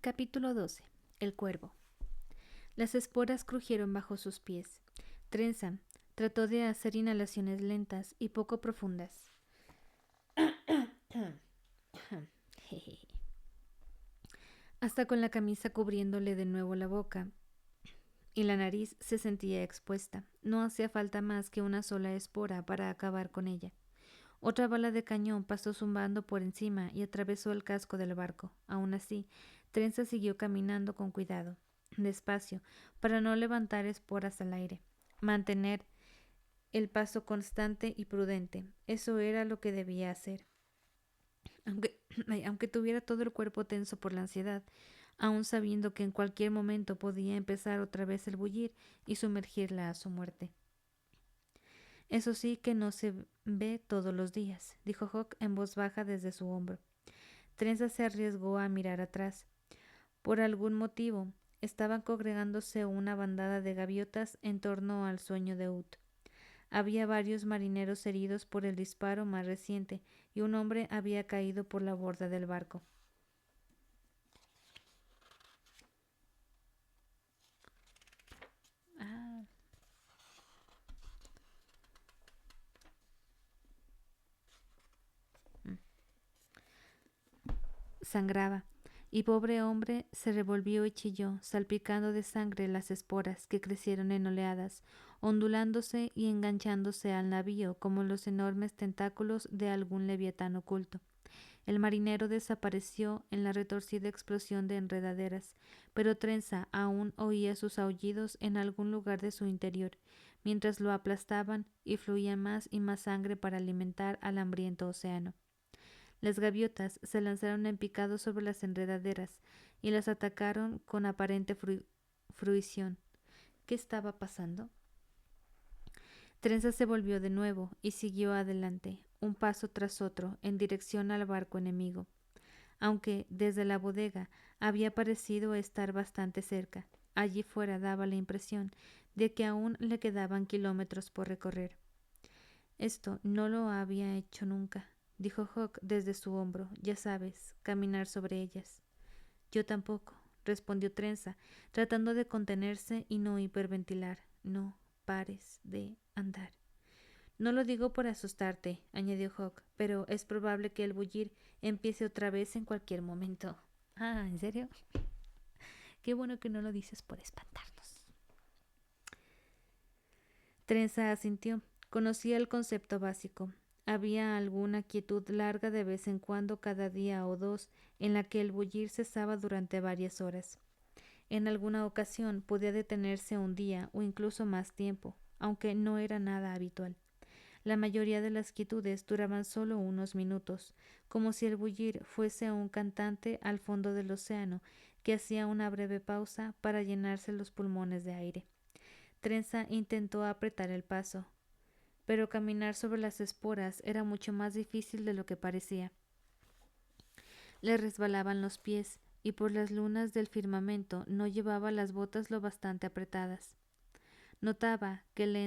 Capítulo 12. El cuervo. Las esporas crujieron bajo sus pies. Trenza trató de hacer inhalaciones lentas y poco profundas. Hasta con la camisa cubriéndole de nuevo la boca y la nariz se sentía expuesta. No hacía falta más que una sola espora para acabar con ella. Otra bala de cañón pasó zumbando por encima y atravesó el casco del barco. Aún así, Trenza siguió caminando con cuidado, despacio, para no levantar esporas al aire. Mantener el paso constante y prudente. Eso era lo que debía hacer. Aunque tuviera todo el cuerpo tenso por la ansiedad, aun sabiendo que en cualquier momento podía empezar otra vez el bullir y sumergirla a su muerte. Eso sí que no se ve todos los días, dijo Hawk en voz baja desde su hombro. Trenza se arriesgó a mirar atrás. Por algún motivo, estaban congregándose una bandada de gaviotas en torno al sueño de Ut. Había varios marineros heridos por el disparo más reciente y un hombre había caído por la borda del barco. Sangraba, y pobre hombre se revolvió y chilló, salpicando de sangre las esporas que crecieron en oleadas, ondulándose y enganchándose al navío como los enormes tentáculos de algún leviatán oculto. El marinero desapareció en la retorcida explosión de enredaderas, pero Trenza aún oía sus aullidos en algún lugar de su interior, mientras lo aplastaban y fluía más y más sangre para alimentar al hambriento océano. Las gaviotas se lanzaron en picado sobre las enredaderas y las atacaron con aparente fruición. ¿Qué estaba pasando? Trenza se volvió de nuevo y siguió adelante, un paso tras otro, en dirección al barco enemigo, aunque desde la bodega había parecido estar bastante cerca. Allí fuera daba la impresión de que aún le quedaban kilómetros por recorrer. Esto no lo había hecho nunca, dijo Hawk desde su hombro, ya sabes, caminar sobre ellas. Yo tampoco, respondió Trenza, tratando de contenerse y no hiperventilar. No pares de andar. No lo digo por asustarte, añadió Hawk, pero es probable que el bullir empiece otra vez en cualquier momento. Ah, ¿en serio? Qué bueno que no lo dices por espantarnos. Trenza asintió. Conocía el concepto básico. Había alguna quietud larga de vez en cuando cada día o dos en la que el bullir cesaba durante varias horas. En alguna ocasión podía detenerse un día o incluso más tiempo, aunque no era nada habitual. La mayoría de las quietudes duraban solo unos minutos, como si el bullir fuese un cantante al fondo del océano que hacía una breve pausa para llenarse los pulmones de aire. Trenza intentó apretar el paso, pero caminar sobre las esporas era mucho más difícil de lo que parecía. Le resbalaban los pies y por las lunas del firmamento no llevaba las botas lo bastante apretadas. Notaba que le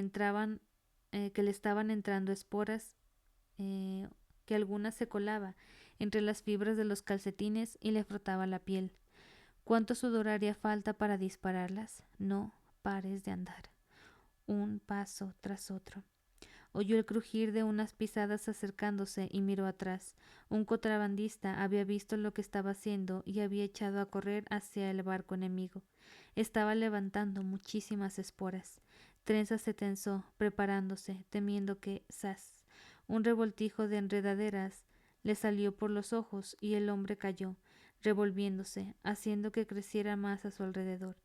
estaban entrando esporas, que alguna se colaba entre las fibras de los calcetines y le frotaba la piel. ¿Cuánto sudor haría falta para dispararlas? No pares de andar. Un paso tras otro. Oyó el crujir de unas pisadas acercándose y miró atrás. Un contrabandista había visto lo que estaba haciendo y había echado a correr hacia el barco enemigo. Estaba levantando muchísimas esporas. Trenza se tensó, preparándose, temiendo que, ¡zas!, un revoltijo de enredaderas le salió por los ojos y el hombre cayó, revolviéndose, haciendo que creciera más a su alrededor.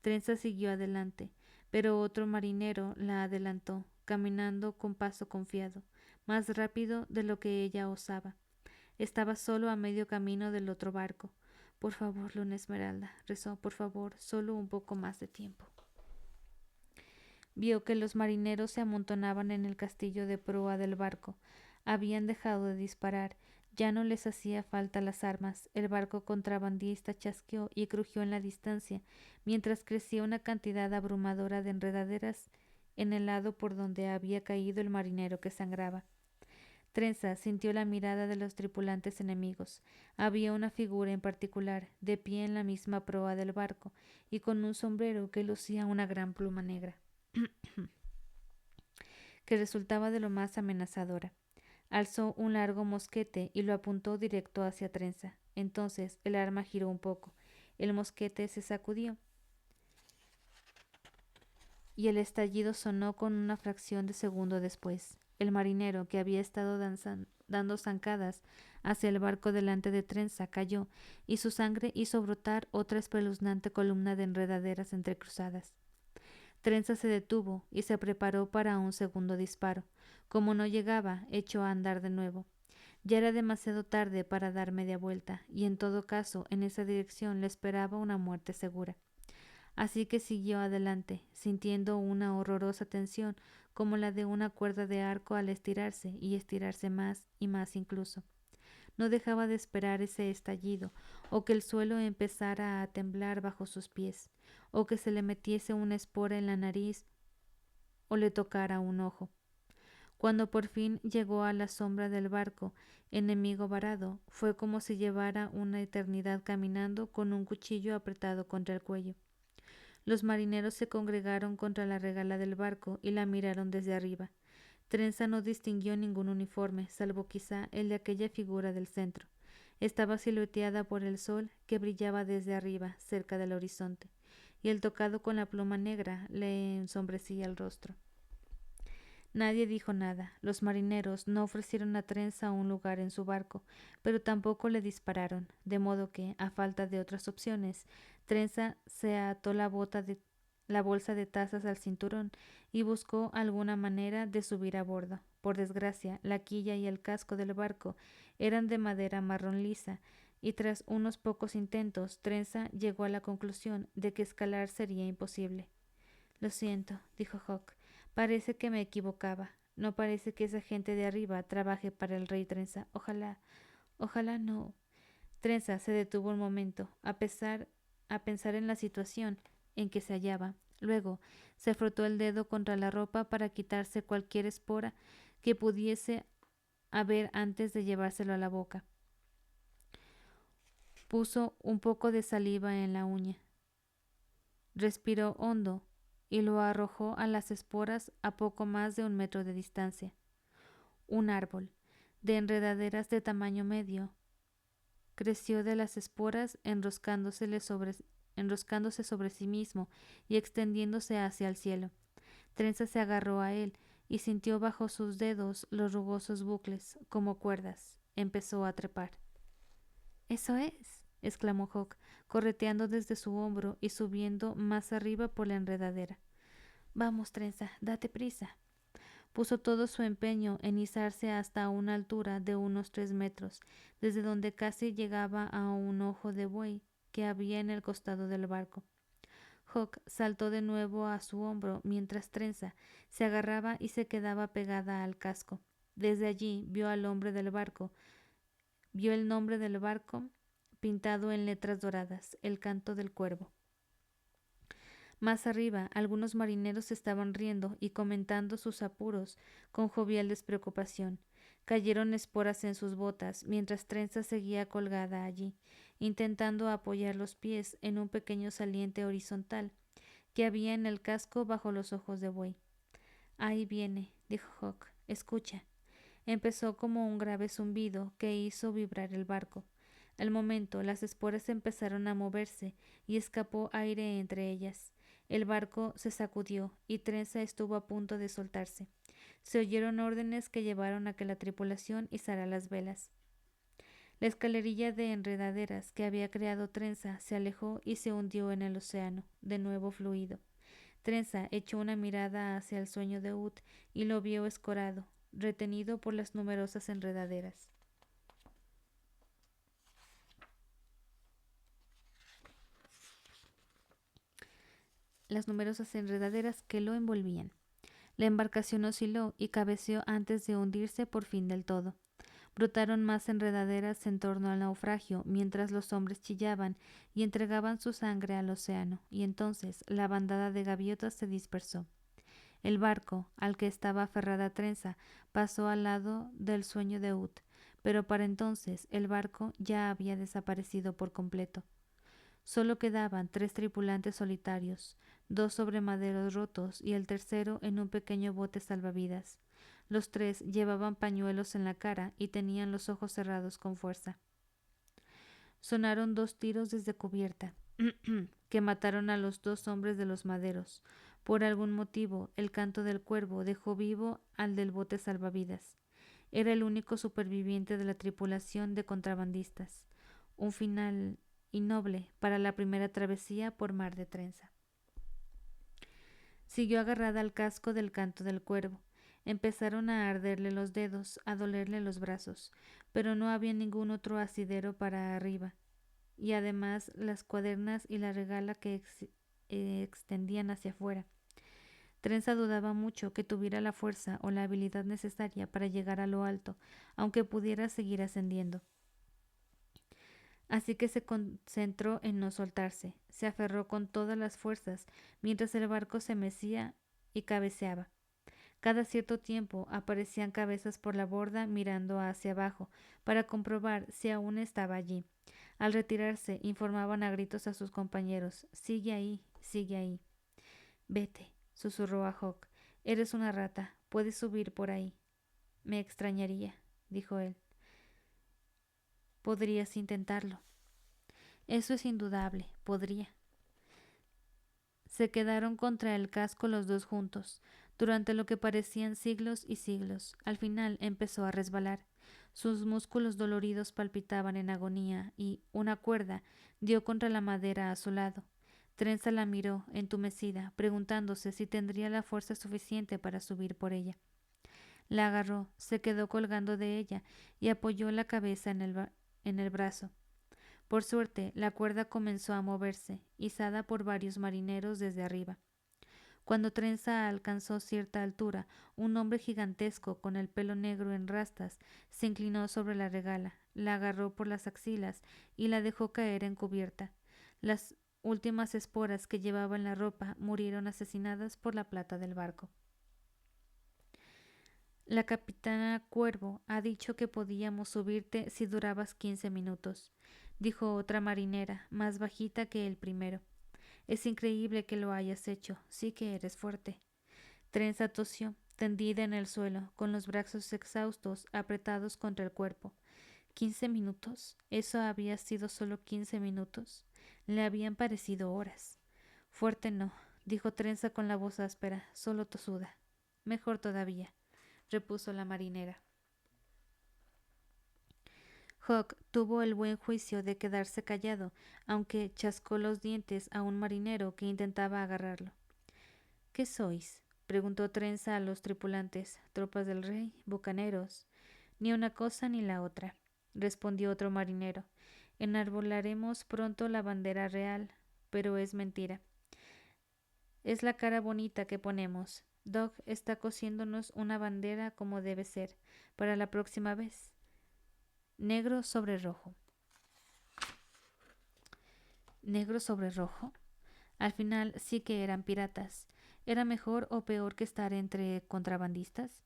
Trenza siguió adelante, pero otro marinero la adelantó, caminando con paso confiado, más rápido de lo que ella osaba. Estaba solo a medio camino del otro barco. Por favor, Luna Esmeralda, rezó, por favor, solo un poco más de tiempo. Vio que los marineros se amontonaban en el castillo de proa del barco. Habían dejado de disparar. Ya no les hacía falta las armas. El barco contrabandista chasqueó y crujió en la distancia, mientras crecía una cantidad abrumadora de enredaderas en el lado por donde había caído el marinero que sangraba. Trenza sintió la mirada de los tripulantes enemigos. Había una figura en particular, de pie en la misma proa del barco, y con un sombrero que lucía una gran pluma negra, que resultaba de lo más amenazadora. Alzó un largo mosquete y lo apuntó directo hacia Trenza. Entonces el arma giró un poco. El mosquete se sacudió y el estallido sonó con una fracción de segundo después. El marinero, que había estado dando zancadas hacia el barco delante de Trenza, cayó, y su sangre hizo brotar otra espeluznante columna de enredaderas entrecruzadas. Trenza se detuvo y se preparó para un segundo disparo. Como no llegaba, echó a andar de nuevo. Ya era demasiado tarde para dar media vuelta, y en todo caso, en esa dirección le esperaba una muerte segura. Así que siguió adelante, sintiendo una horrorosa tensión, como la de una cuerda de arco al estirarse y estirarse más y más incluso. No dejaba de esperar ese estallido, o que el suelo empezara a temblar bajo sus pies, o que se le metiese una espora en la nariz, o le tocara un ojo. Cuando por fin llegó a la sombra del barco enemigo varado, fue como si llevara una eternidad caminando con un cuchillo apretado contra el cuello. Los marineros se congregaron contra la regala del barco y la miraron desde arriba. Trenza no distinguió ningún uniforme, salvo quizá el de aquella figura del centro. Estaba silueteada por el sol que brillaba desde arriba, cerca del horizonte, y el tocado con la pluma negra le ensombrecía el rostro. Nadie dijo nada. Los marineros no ofrecieron a Trenza un lugar en su barco, pero tampoco le dispararon, de modo que, a falta de otras opciones, Trenza se ató la bolsa de tazas al cinturón y buscó alguna manera de subir a bordo. Por desgracia, la quilla y el casco del barco eran de madera marrón lisa, y tras unos pocos intentos, Trenza llegó a la conclusión de que escalar sería imposible. Lo siento, dijo Hawk. Parece que me equivocaba. No parece que esa gente de arriba trabaje para el rey Trenza. Ojalá no. Trenza se detuvo un momento, a pensar en la situación en que se hallaba. Luego se frotó el dedo contra la ropa para quitarse cualquier espora que pudiese haber antes de llevárselo a la boca. Puso un poco de saliva en la uña. Respiró hondo y lo arrojó a las esporas a poco más de 1 metro de distancia. Un árbol, de enredaderas de tamaño medio, creció de las esporas enroscándose sobre sí mismo y extendiéndose hacia el cielo. Trenza se agarró a él y sintió bajo sus dedos los rugosos bucles, como cuerdas. Empezó a trepar. —¡Eso es! —exclamó Hawk, correteando desde su hombro y subiendo más arriba por la enredadera. —Vamos, Trenza, date prisa. Puso todo su empeño en izarse hasta una altura de unos 3 metros, desde donde casi llegaba a un ojo de buey que había en el costado del barco. Hawk saltó de nuevo a su hombro mientras Trenza se agarraba y se quedaba pegada al casco. Desde allí vio el nombre del barco pintado en letras doradas, El Canto del Cuervo. Más arriba, algunos marineros estaban riendo y comentando sus apuros con jovial despreocupación. Cayeron esporas en sus botas, mientras Trenza seguía colgada allí, intentando apoyar los pies en un pequeño saliente horizontal que había en el casco bajo los ojos de buey. —Ahí viene —dijo Hawk—, escucha. Empezó como un grave zumbido que hizo vibrar el barco. Al momento, las esporas empezaron a moverse y escapó aire entre ellas. El barco se sacudió y Trenza estuvo a punto de soltarse. Se oyeron órdenes que llevaron a que la tripulación izara las velas. La escalerilla de enredaderas que había creado Trenza se alejó y se hundió en el océano, de nuevo fluido. Trenza echó una mirada hacia el sueño de Ut y lo vio escorado, retenido por las numerosas enredaderas. Que lo envolvían. La embarcación osciló y cabeceó antes de hundirse por fin del todo. Brotaron más enredaderas en torno al naufragio mientras los hombres chillaban y entregaban su sangre al océano, y entonces la bandada de gaviotas se dispersó. El barco, al que estaba aferrada Trenza, pasó al lado del sueño de Ut, pero para entonces el barco ya había desaparecido por completo. Solo quedaban 3 tripulantes solitarios, 2 sobre maderos rotos y el tercero en un pequeño bote salvavidas. Los 3 llevaban pañuelos en la cara y tenían los ojos cerrados con fuerza. Sonaron 2 tiros desde cubierta, que mataron a los 2 hombres de los maderos. Por algún motivo, el canto del cuervo dejó vivo al del bote salvavidas. Era el único superviviente de la tripulación de contrabandistas. Un final innoble para la primera travesía por mar de Trenza. Siguió agarrada al casco del canto del cuervo. Empezaron a arderle los dedos, a dolerle los brazos, pero no había ningún otro asidero para arriba, y además las cuadernas y la regala que extendían hacia afuera. Trenza dudaba mucho que tuviera la fuerza o la habilidad necesaria para llegar a lo alto, aunque pudiera seguir ascendiendo. Así que se concentró en no soltarse, se aferró con todas las fuerzas mientras el barco se mecía y cabeceaba. Cada cierto tiempo aparecían cabezas por la borda mirando hacia abajo para comprobar si aún estaba allí. Al retirarse informaban a gritos a sus compañeros: sigue ahí, sigue ahí. Vete, susurró a Hawk. Eres una rata, puedes subir por ahí. Me extrañaría, dijo él. Podrías intentarlo. Eso es indudable, podría. Se quedaron contra el casco los dos juntos, durante lo que parecían siglos y siglos. Al final empezó a resbalar. Sus músculos doloridos palpitaban en agonía y una cuerda dio contra la madera a su lado. Trenza la miró, entumecida, preguntándose si tendría la fuerza suficiente para subir por ella. La agarró, se quedó colgando de ella y apoyó la cabeza en el brazo. Por suerte, la cuerda comenzó a moverse, izada por varios marineros desde arriba. Cuando Trenza alcanzó cierta altura, un hombre gigantesco con el pelo negro en rastas se inclinó sobre la regala, la agarró por las axilas y la dejó caer en cubierta. Las últimas esporas que llevaba en la ropa murieron asesinadas por la plata del barco. La capitana Cuervo ha dicho que podíamos subirte si durabas 15 minutos, dijo otra marinera, más bajita que el primero. Es increíble que lo hayas hecho, sí que eres fuerte. Trenza tosió, tendida en el suelo, con los brazos exhaustos apretados contra el cuerpo. 15 minutos. Eso había sido solo 15 minutos. Le habían parecido horas. Fuerte no, dijo Trenza con la voz áspera, solo tosuda. Mejor todavía, repuso la marinera. Hawk tuvo el buen juicio de quedarse callado, aunque chascó los dientes a un marinero que intentaba agarrarlo. ¿Qué sois? Preguntó Trenza a los tripulantes. ¿Tropas del rey? ¿Bucaneros? Ni una cosa ni la otra, respondió otro marinero. Enarbolaremos pronto la bandera real, pero es mentira. Es la cara bonita que ponemos. Doug está cosiéndonos una bandera como debe ser, para la próxima vez. Negro sobre rojo. ¿Negro sobre rojo? Al final sí que eran piratas. ¿Era mejor o peor que estar entre contrabandistas?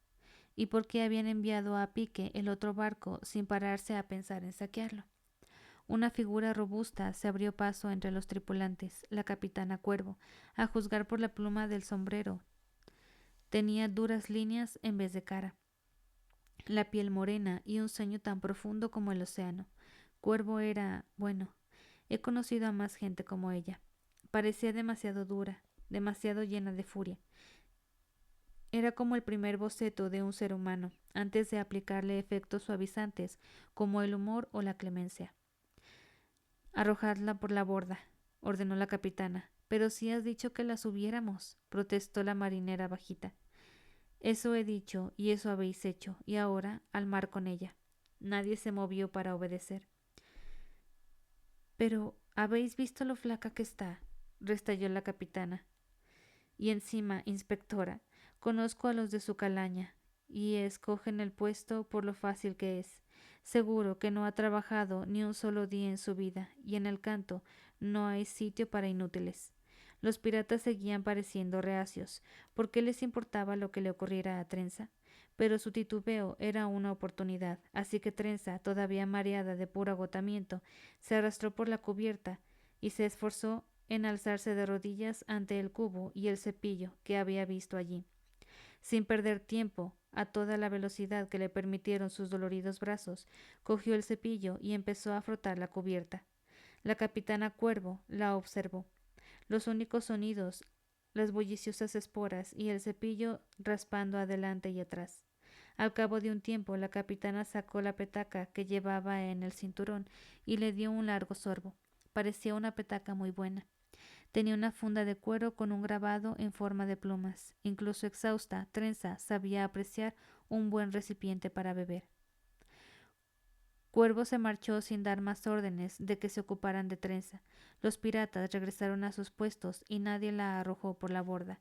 ¿Y por qué habían enviado a pique el otro barco sin pararse a pensar en saquearlo? Una figura robusta se abrió paso entre los tripulantes, la capitana Cuervo, a juzgar por la pluma del sombrero. Tenía duras líneas en vez de cara, la piel morena y un ceño tan profundo como el océano. Cuervo era, bueno, he conocido a más gente como ella. Parecía demasiado dura, demasiado llena de furia. Era como el primer boceto de un ser humano, antes de aplicarle efectos suavizantes como el humor o la clemencia. Arrojadla por la borda, ordenó la capitana. Pero si has dicho que la subiéramos, protestó la marinera bajita. Eso he dicho y eso habéis hecho, y ahora al mar con ella. Nadie se movió para obedecer. Pero ¿habéis visto lo flaca que está? Restalló la capitana. Y encima, inspectora, conozco a los de su calaña, y escogen el puesto por lo fácil que es. Seguro que no ha trabajado ni un solo día en su vida, y en el canto no hay sitio para inútiles. Los piratas seguían pareciendo reacios. ¿Por qué les importaba lo que le ocurriera a Trenza? Pero su titubeo era una oportunidad, así que Trenza, todavía mareada de puro agotamiento, se arrastró por la cubierta y se esforzó en alzarse de rodillas ante el cubo y el cepillo que había visto allí. Sin perder tiempo, a toda la velocidad que le permitieron sus doloridos brazos, cogió el cepillo y empezó a frotar la cubierta. La capitana Cuervo la observó. Los únicos sonidos, las bulliciosas esporas y el cepillo raspando adelante y atrás. Al cabo de un tiempo, la capitana sacó la petaca que llevaba en el cinturón y le dio un largo sorbo. Parecía una petaca muy buena. Tenía una funda de cuero con un grabado en forma de plumas. Incluso exhausta, Trenza sabía apreciar un buen recipiente para beber. Cuervo se marchó sin dar más órdenes de que se ocuparan de Trenza. Los piratas regresaron a sus puestos y nadie la arrojó por la borda.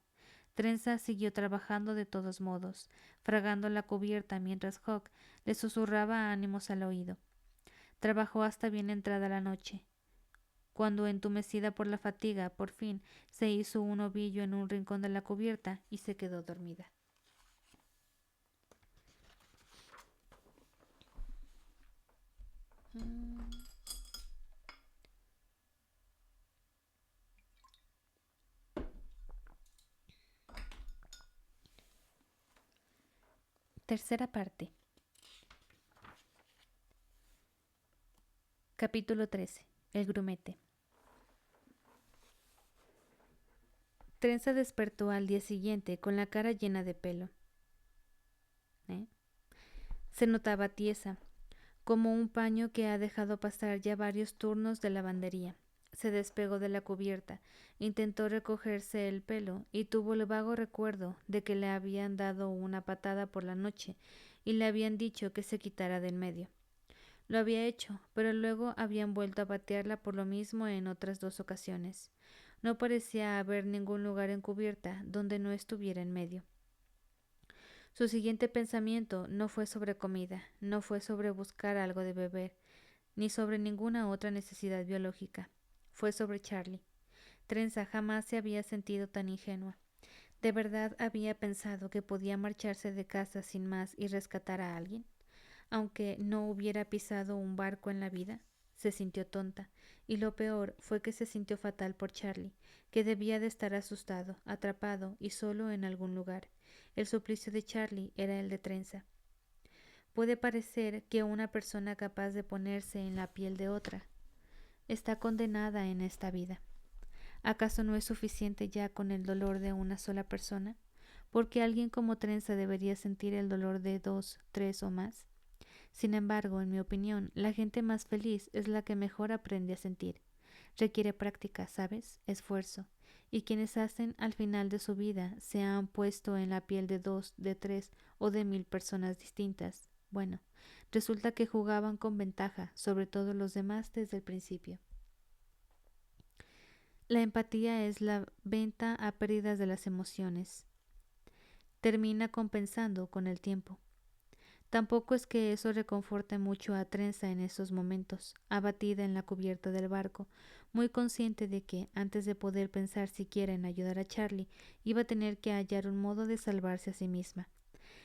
Trenza siguió trabajando de todos modos, fragando la cubierta mientras Hawk le susurraba ánimos al oído. Trabajó hasta bien entrada la noche. Cuando, entumecida por la fatiga, por fin se hizo un ovillo en un rincón de la cubierta y se quedó dormida. Tercera parte. Capítulo 13. El grumete. Trenza despertó al día siguiente con la cara llena de pelo. Se notaba tiesa, como un paño que ha dejado pasar ya varios turnos de lavandería. Se despegó de la cubierta, intentó recogerse el pelo y tuvo el vago recuerdo de que le habían dado una patada por la noche y le habían dicho que se quitara de en medio. Lo había hecho, pero luego habían vuelto a patearla por lo mismo en otras 2 ocasiones. No parecía haber ningún lugar en cubierta donde no estuviera en medio. Su siguiente pensamiento no fue sobre comida, no fue sobre buscar algo de beber, ni sobre ninguna otra necesidad biológica. Fue sobre Charlie. Trenza jamás se había sentido tan ingenua. ¿De verdad había pensado que podía marcharse de casa sin más y rescatar a alguien? Aunque no hubiera pisado un barco en la vida, se sintió tonta, y lo peor fue que se sintió fatal por Charlie, que debía de estar asustado, atrapado y solo en algún lugar. El suplicio de Charlie era el de Trenza. Puede parecer que una persona capaz de ponerse en la piel de otra está condenada en esta vida. ¿Acaso no es suficiente ya con el dolor de una sola persona? ¿Porque alguien como Trenza debería sentir el dolor de 2, 3 o más? Sin embargo, en mi opinión, la gente más feliz es la que mejor aprende a sentir. Requiere práctica, ¿sabes? Esfuerzo. Y quienes hacen al final de su vida se han puesto en la piel de 2, de 3 o de 1000 personas distintas. Bueno, resulta que jugaban con ventaja sobre todos los demás desde el principio. La empatía es la venta a pérdidas de las emociones. Termina compensando con el tiempo. Tampoco es que eso reconforte mucho a Trenza en esos momentos, abatida en la cubierta del barco, muy consciente de que, antes de poder pensar siquiera en ayudar a Charlie, iba a tener que hallar un modo de salvarse a sí misma.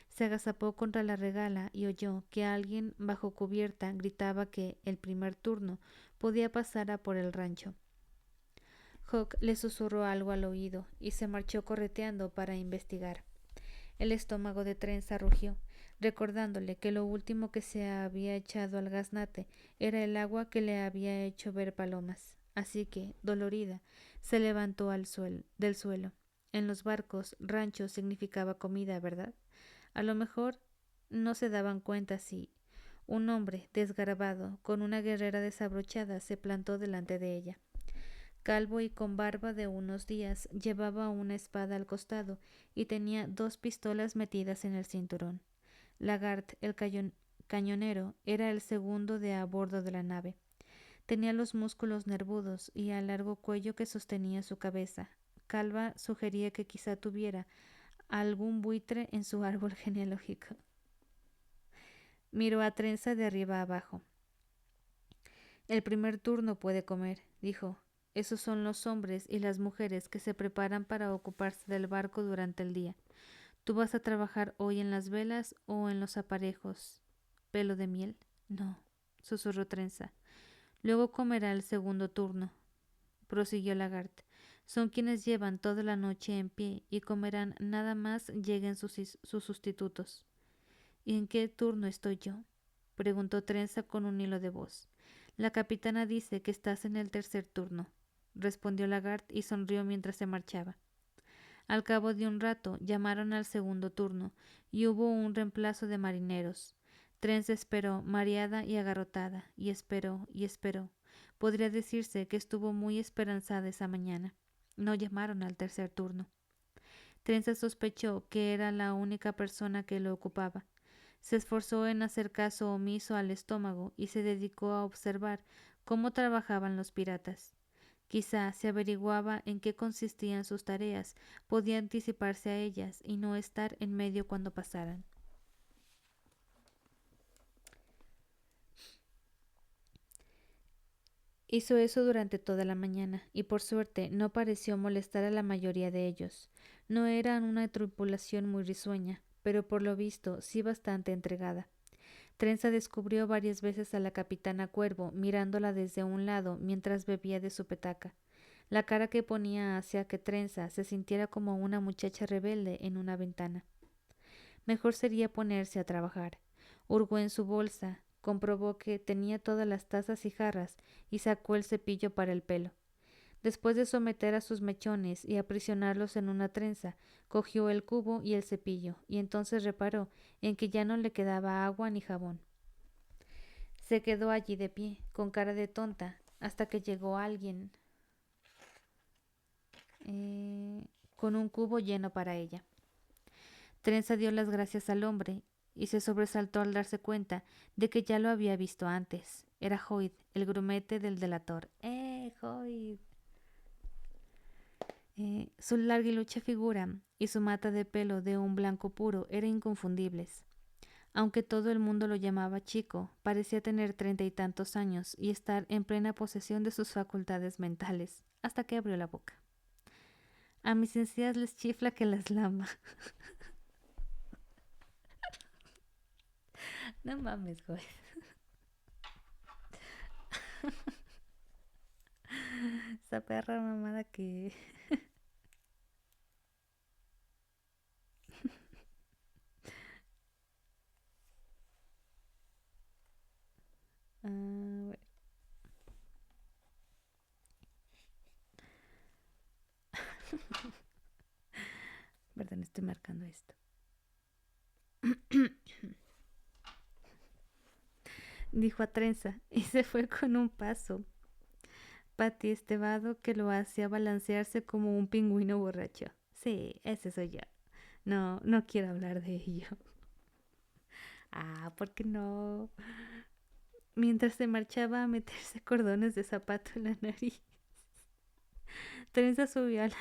Se agazapó contra la regala y oyó que alguien bajo cubierta gritaba que el primer turno podía pasar a por el rancho. Hawk le susurró algo al oído y se marchó correteando para investigar. El estómago de Trenza rugió, recordándole que lo último que se había echado al gaznate era el agua que le había hecho ver palomas. Así que, dolorida, se levantó del suelo. En los barcos, rancho significaba comida, ¿verdad? A lo mejor no se daban cuenta si un hombre desgarbado, con una guerrera desabrochada, se plantó delante de ella. Calvo y con barba de unos días, llevaba una espada al costado y tenía 2 pistolas metidas en el cinturón. Lagarde, el cañonero, era el segundo de a bordo de la nave. Tenía los músculos nervudos y el largo cuello que sostenía su cabeza. Calva sugería que quizá tuviera algún buitre en su árbol genealógico. Miró a Trenza de arriba abajo. El primer turno puede comer, dijo. Esos son los hombres y las mujeres que se preparan para ocuparse del barco durante el día. ¿Tú vas a trabajar hoy en las velas o en los aparejos? ¿Pelo de miel? No, susurró Trenza. Luego comerá el segundo turno, prosiguió Lagarde. Son quienes llevan toda la noche en pie y comerán nada más lleguen sus sustitutos. ¿Y en qué turno estoy yo? Preguntó Trenza con un hilo de voz. La capitana dice que estás en el tercer turno, respondió Lagarde y sonrió mientras se marchaba. Al cabo de un rato llamaron al segundo turno y hubo un reemplazo de marineros. Trenza esperó, mareada y agarrotada, y esperó, y esperó. Podría decirse que estuvo muy esperanzada esa mañana. No llamaron al tercer turno. Trenza sospechó que era la única persona que lo ocupaba. Se esforzó en hacer caso omiso al estómago y se dedicó a observar cómo trabajaban los piratas. Quizá si averiguaba en qué consistían sus tareas, podía anticiparse a ellas y no estar en medio cuando pasaran. Hizo eso durante toda la mañana, y por suerte no pareció molestar a la mayoría de ellos. No eran una tripulación muy risueña, pero por lo visto sí bastante entregada. Trenza descubrió varias veces a la capitana Cuervo mirándola desde un lado mientras bebía de su petaca. La cara que ponía hacía que Trenza se sintiera como una muchacha rebelde en una ventana. Mejor sería ponerse a trabajar. Hurgó en su bolsa, comprobó que tenía todas las tazas y jarras y sacó el cepillo para el pelo. Después de someter a sus mechones y aprisionarlos en una trenza, cogió el cubo y el cepillo, y entonces reparó en que ya no le quedaba agua ni jabón. Se quedó allí de pie, con cara de tonta, hasta que llegó alguien con un cubo lleno para ella. Trenza dio las gracias al hombre y se sobresaltó al darse cuenta de que ya lo había visto antes. Era Hoyt, el grumete del delator. Hoyt! Su larguilucha figura y su mata de pelo de un blanco puro eran inconfundibles. Aunque todo el mundo lo llamaba chico, parecía tener 30 y tantos años y estar en plena posesión de sus facultades mentales, hasta que abrió la boca. A mis encías les chifla que las lama. No mames, güey. Esa perra mamada que... bueno. Perdón, estoy marcando esto. Dijo a Trenza y se fue con un paso Patty estebado que lo hacía balancearse como un pingüino borracho. Sí, ese soy yo. No, no quiero hablar de ello. ¿Por qué no? Mientras se marchaba a meterse cordones de zapato en la nariz. Trenza subió al...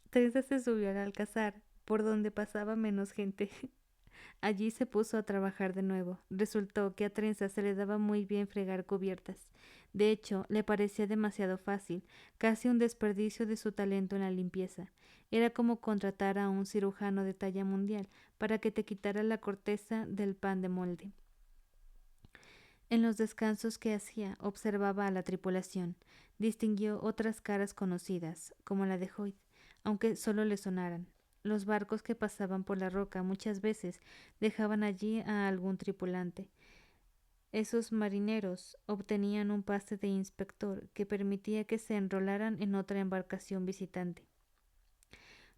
Trenza se subió al alcázar, por donde pasaba menos gente. Allí se puso a trabajar de nuevo. Resultó que a Trenza se le daba muy bien fregar cubiertas. De hecho, le parecía demasiado fácil, casi un desperdicio de su talento en la limpieza. Era como contratar a un cirujano de talla mundial para que te quitara la corteza del pan de molde. En los descansos que hacía, observaba a la tripulación. Distinguió otras caras conocidas, como la de Hoyt, aunque solo le sonaran. Los barcos que pasaban por la roca muchas veces dejaban allí a algún tripulante. Esos marineros obtenían un pase de inspector que permitía que se enrolaran en otra embarcación visitante.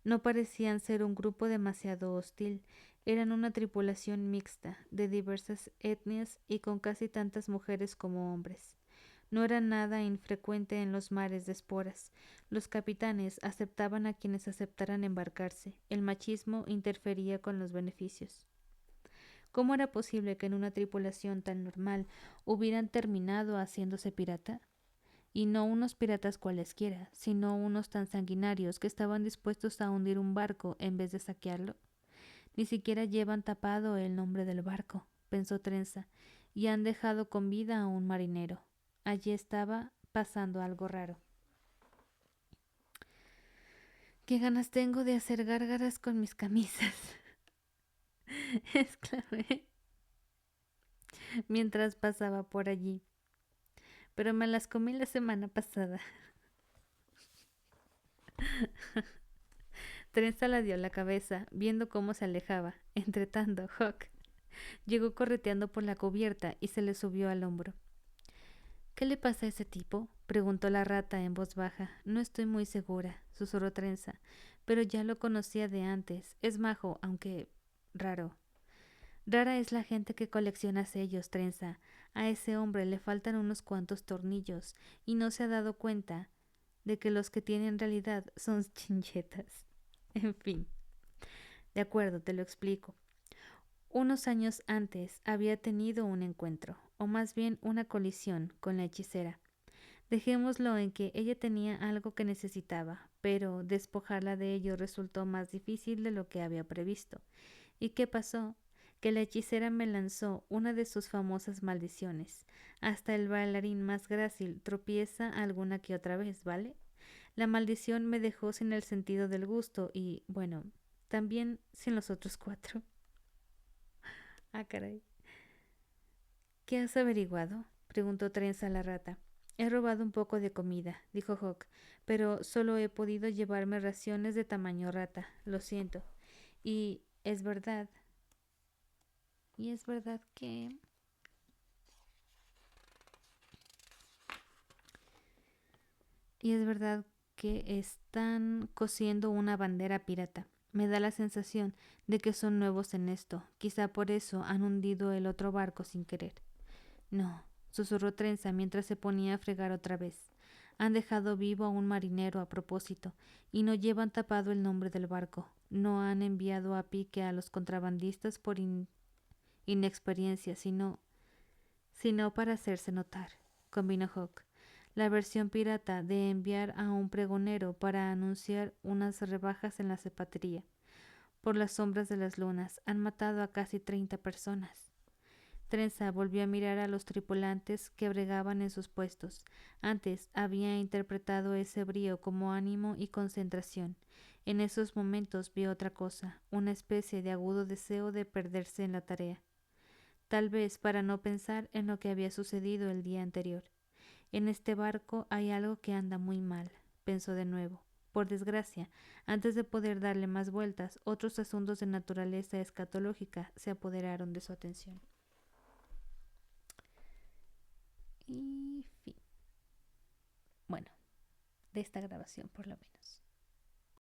No parecían ser un grupo demasiado hostil, eran una tripulación mixta, de diversas etnias y con casi tantas mujeres como hombres. No era nada infrecuente en los mares de esporas. Los capitanes aceptaban a quienes aceptaran embarcarse. El machismo interfería con los beneficios. ¿Cómo era posible que en una tripulación tan normal hubieran terminado haciéndose pirata? Y no unos piratas cualesquiera, sino unos tan sanguinarios que estaban dispuestos a hundir un barco en vez de saquearlo. Ni siquiera llevan tapado el nombre del barco, pensó Trenza, y han dejado con vida a un marinero. Allí estaba pasando algo raro. Qué ganas tengo de hacer gárgaras con mis camisas, exclamé mientras pasaba por allí. Pero me las comí la semana pasada. Trenza la dio la cabeza, viendo cómo se alejaba. Entretanto, Huck llegó correteando por la cubierta y se le subió al hombro. ¿Qué le pasa a ese tipo?, preguntó la rata en voz baja. No estoy muy segura, susurró Trenza, pero ya lo conocía de antes. Es majo, aunque raro. Rara es la gente que colecciona sellos, Trenza. A ese hombre le faltan unos cuantos tornillos y no se ha dado cuenta de que los que tiene en realidad son chinchetas. En fin. De acuerdo, te lo explico. Unos años antes había tenido un encuentro, o más bien una colisión, con la hechicera. Dejémoslo en que ella tenía algo que necesitaba, pero despojarla de ello resultó más difícil de lo que había previsto. ¿Y qué pasó? Que la hechicera me lanzó una de sus famosas maldiciones. Hasta el bailarín más grácil tropieza alguna que otra vez, ¿vale? La maldición me dejó sin el sentido del gusto y, bueno, también sin los otros 4. Ah, caray. ¿Qué has averiguado?, preguntó Trenza a la rata. He robado un poco de comida, dijo Hawk, pero solo he podido llevarme raciones de tamaño rata. Lo siento. Y es verdad. Y es verdad que... Y es verdad que están cosiendo una bandera pirata. Me da la sensación de que son nuevos en esto. Quizá por eso han hundido el otro barco sin querer. No, susurró Trenza mientras se ponía a fregar otra vez. Han dejado vivo a un marinero a propósito, y no llevan tapado el nombre del barco. No han enviado a pique a los contrabandistas por inexperiencia, sino para hacerse notar, combinó Hawk. La versión pirata de enviar a un pregonero para anunciar unas rebajas en la zapatería. Por las sombras de las lunas han matado a casi 30 personas. Trenza volvió a mirar a los tripulantes que bregaban en sus puestos. Antes había interpretado ese brío como ánimo y concentración. En esos momentos vio otra cosa, una especie de agudo deseo de perderse en la tarea. Tal vez para no pensar en lo que había sucedido el día anterior. En este barco hay algo que anda muy mal, pensó de nuevo. Por desgracia, antes de poder darle más vueltas, otros asuntos de naturaleza escatológica se apoderaron de su atención. Y fin. Bueno, de esta grabación por lo menos.